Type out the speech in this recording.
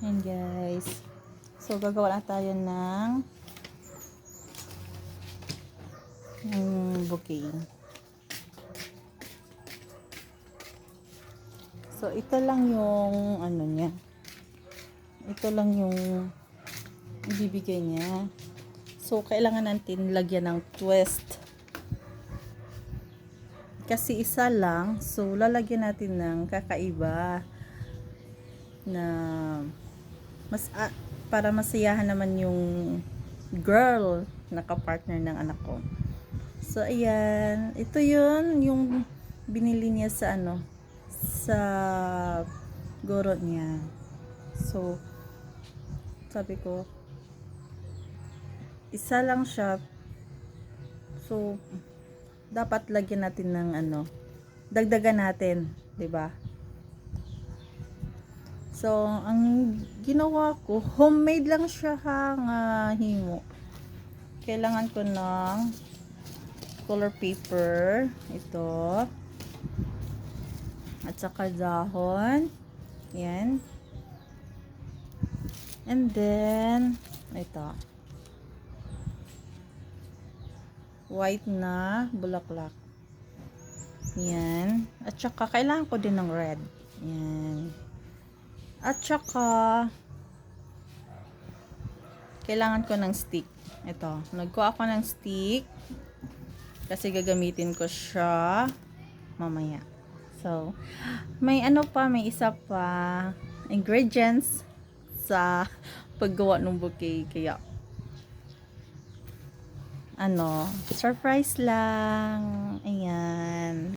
Ayan guys. So gagawa lang tayo ng bouquet. So ito lang yung ano niya. Ito lang yung ibibigay niya. So kailangan natin lagyan ng twist. Kasi isa lang, so lalagyan natin ng kakaiba na mas para masiyahan naman yung girl na kapartner ng anak ko. So ayan, ito yun yung binili niya sa ano, sa guro niya. So sabi ko, isa lang siya, so dapat lagyan natin ng ano, dagdagan natin, 'di ba? So ang ginawa ko, homemade lang siya himo. Kailangan ko ng color paper, ito, at saka dahon, yan, and then ito, white na bulaklak, yan, at saka kailangan ko din ng red, yan, at saka kailangan ko ng stick. Ito, nagkuha ako ng stick kasi gagamitin ko siya mamaya. So may ano pa, may isa pa ingredients sa paggawa ng bouquet, kaya ano, surprise lang. Ayan.